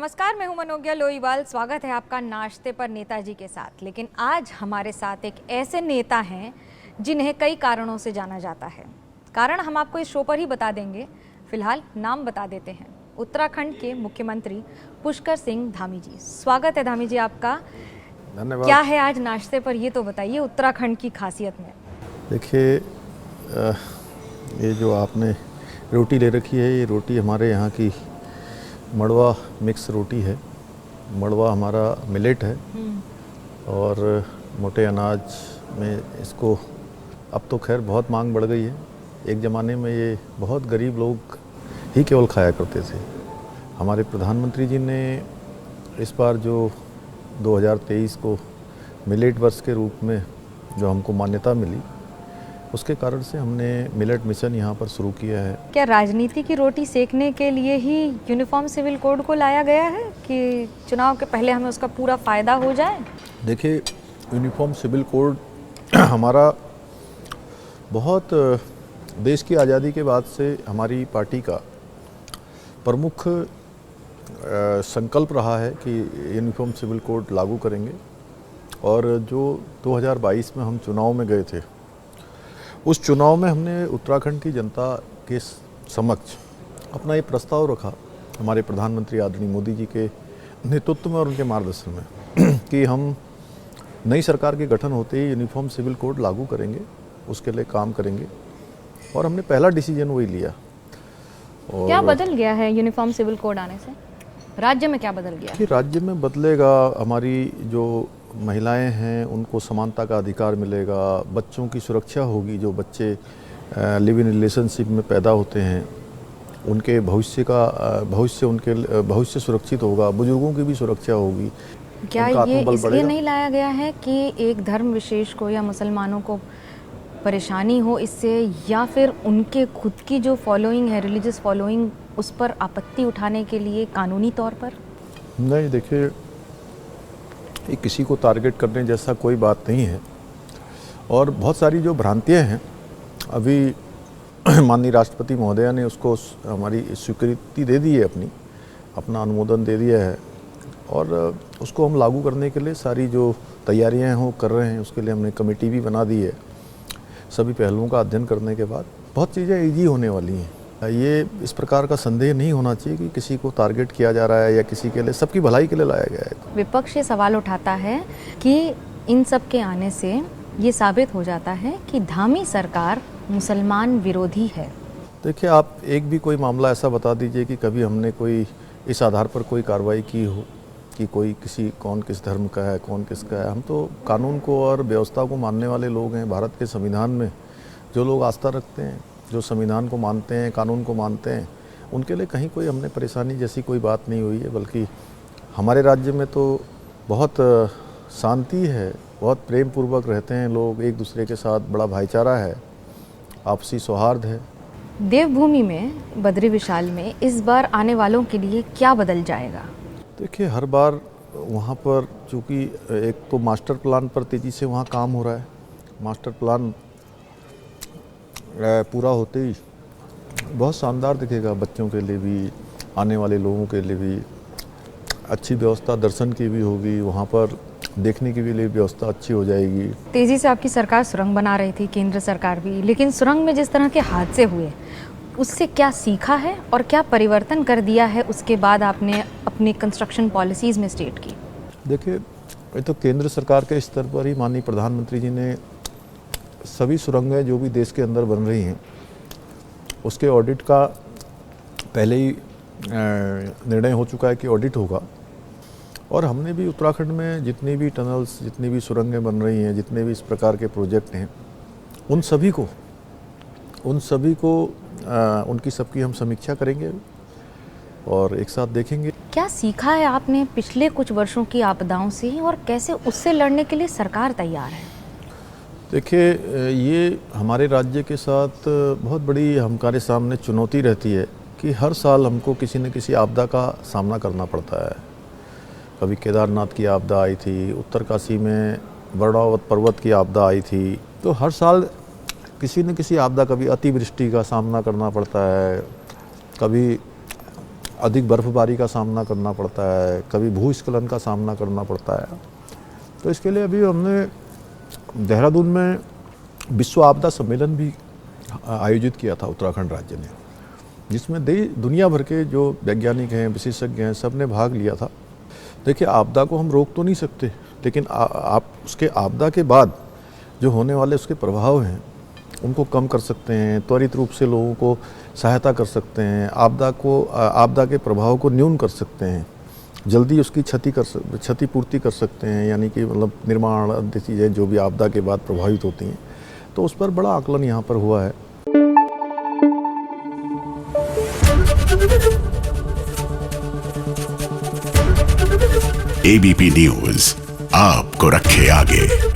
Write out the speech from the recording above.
नमस्कार, मैं हूं मनोज्ञा लोईवाल। स्वागत है आपका नाश्ते पर नेताजी के साथ। लेकिन आज हमारे साथ एक ऐसे नेता हैं जिन्हें कई कारणों से जाना जाता है। कारण हम आपको इस शो पर ही बता देंगे, फिलहाल नाम बता देते हैं। उत्तराखंड के मुख्यमंत्री पुष्कर सिंह धामी जी। स्वागत है धामी जी आपका। धन्यवाद। क्या है आज नाश्ते पर, ये तो बताइए उत्तराखंड की खासियत में। देखिए, ये जो आपने रोटी ले रखी है, ये रोटी हमारे यहाँ की मड़वा मिक्स रोटी है। मड़वा हमारा मिलेट है और मोटे अनाज में इसको अब तो खैर बहुत मांग बढ़ गई है। एक ज़माने में ये बहुत गरीब लोग ही केवल खाया करते थे। हमारे प्रधानमंत्री जी ने इस बार जो 2023 को मिलेट वर्ष के रूप में जो हमको मान्यता मिली, उसके कारण से हमने मिलेट मिशन यहाँ पर शुरू किया है। क्या राजनीति की रोटी सेकने के लिए ही यूनिफॉर्म सिविल कोड को लाया गया है कि चुनाव के पहले हमें उसका पूरा फ़ायदा हो जाए? देखिए, यूनिफॉर्म सिविल कोड हमारा बहुत देश की आज़ादी के बाद से हमारी पार्टी का प्रमुख संकल्प रहा है कि यूनिफॉर्म सिविल कोड लागू करेंगे। और जो 2022 में हम चुनाव में गए थे, उस चुनाव में हमने उत्तराखंड की जनता के समक्ष अपना ये प्रस्ताव रखा, हमारे प्रधानमंत्री आदरणीय मोदी जी के नेतृत्व में और उनके मार्गदर्शन में कि हम नई सरकार के गठन होते ही यूनिफॉर्म सिविल कोड लागू करेंगे, उसके लिए काम करेंगे। और हमने पहला डिसीजन वही लिया। और क्या बदल गया है यूनिफॉर्म सिविल कोड आने से? राज्य में क्या बदल गया? कि राज्य में बदलेगा, हमारी जो महिलाएं हैं उनको समानता का अधिकार मिलेगा, बच्चों की सुरक्षा होगी। जो बच्चे लिव इन रिलेशनशिप में पैदा होते हैं उनके भविष्य सुरक्षित होगा, बुजुर्गों की भी सुरक्षा होगी। क्या ये इसलिए नहीं लाया गया है कि एक धर्म विशेष को या मुसलमानों को परेशानी हो इससे, या फिर उनके खुद की जो फॉलोइंग है, रिलीजियस फॉलोइंग, उस पर आपत्ति उठाने के लिए कानूनी तौर पर? नहीं, देखिए, ये किसी को टारगेट करने जैसा कोई बात नहीं है। और बहुत सारी जो भ्रांतियां हैं, अभी माननीय राष्ट्रपति महोदया ने उसको हमारी स्वीकृति दे दी है, अपना अनुमोदन दे दिया है। और उसको हम लागू करने के लिए सारी जो तैयारियां हैं वो कर रहे हैं। उसके लिए हमने कमेटी भी बना दी है। सभी पहलुओं का अध्ययन करने के बाद बहुत चीज़ें ईजी होने वाली हैं। ये इस प्रकार का संदेह नहीं होना चाहिए कि किसी को टारगेट किया जा रहा है या किसी के लिए, सबकी भलाई के लिए लाया गया है। विपक्ष ये सवाल उठाता है कि इन सब के आने से ये साबित हो जाता है कि धामी सरकार मुसलमान विरोधी है। देखिए, आप एक भी कोई मामला ऐसा बता दीजिए कि कभी हमने कोई इस आधार पर कोई कार्रवाई की हो कि कोई कौन किस धर्म का है, कौन किसका है। हम तो कानून को और व्यवस्था को मानने वाले लोग हैं। भारत के संविधान में जो लोग आस्था रखते हैं, जो संविधान को मानते हैं, कानून को मानते हैं, उनके लिए कहीं कोई हमने परेशानी जैसी कोई बात नहीं हुई है। बल्कि हमारे राज्य में तो बहुत शांति है, बहुत प्रेम पूर्वक रहते हैं लोग, एक दूसरे के साथ बड़ा भाईचारा है, आपसी सौहार्द है। देवभूमि में, बद्री विशाल में इस बार आने वालों के लिए क्या बदल जाएगा? देखिए, हर बार वहाँ पर चूँकि एक तो मास्टर प्लान पर तेज़ी से वहाँ काम हो रहा है। मास्टर प्लान पूरा होते ही बहुत शानदार दिखेगा, बच्चों के लिए भी, आने वाले लोगों के लिए भी अच्छी व्यवस्था दर्शन की भी होगी, वहाँ पर देखने की भी लिए व्यवस्था अच्छी हो जाएगी। तेज़ी से आपकी सरकार सुरंग बना रही थी, केंद्र सरकार भी, लेकिन सुरंग में जिस तरह के हादसे हुए उससे क्या सीखा है और क्या परिवर्तन कर दिया है उसके बाद आपने अपनी कंस्ट्रक्शन पॉलिसीज़ में स्टेट की? देखिए, ये तो केंद्र सरकार के स्तर पर ही माननीय प्रधानमंत्री जी ने सभी सुरंगें जो भी देश के अंदर बन रही हैं उसके ऑडिट का पहले ही निर्णय हो चुका है कि ऑडिट होगा। और हमने भी उत्तराखंड में जितनी भी टनल्स, जितनी भी सुरंगें बन रही हैं, जितने भी इस प्रकार के प्रोजेक्ट हैं, उन सभी को उनकी सबकी हम समीक्षा करेंगे और एक साथ देखेंगे। क्या सीखा है आपने पिछले कुछ वर्षों की आपदाओं से और कैसे उससे लड़ने के लिए सरकार तैयार है? देखिए, ये हमारे राज्य के साथ बहुत बड़ी हमारे सामने चुनौती रहती है कि हर साल हमको किसी न किसी आपदा का सामना करना पड़ता है। कभी केदारनाथ की आपदा आई थी, उत्तरकाशी में बर्णावत पर्वत की आपदा आई थी। तो हर साल किसी न किसी आपदा, कभी अतिवृष्टि का सामना करना पड़ता है, कभी अधिक बर्फबारी का सामना करना पड़ता है, कभी भूस्खलन का सामना करना पड़ता है। तो इसके लिए अभी हमने देहरादून में विश्व आपदा सम्मेलन भी आयोजित किया था उत्तराखंड राज्य ने, जिसमें दुनिया भर के जो वैज्ञानिक हैं, विशेषज्ञ हैं, सब ने भाग लिया था। देखिए, आपदा को हम रोक तो नहीं सकते, लेकिन आप उसके आपदा के बाद जो होने वाले उसके प्रभाव हैं उनको कम कर सकते हैं, त्वरित रूप से लोगों को सहायता कर सकते हैं, आपदा के प्रभाव को न्यून कर सकते हैं, जल्दी उसकी क्षतिपूर्ति कर सकते हैं, यानी कि मतलब निर्माण आदि चीज़ें जो भी आपदा के बाद प्रभावित होती हैं, तो उस पर बड़ा आकलन यहाँ पर हुआ है। एबीपी न्यूज़ आपको रखे आगे।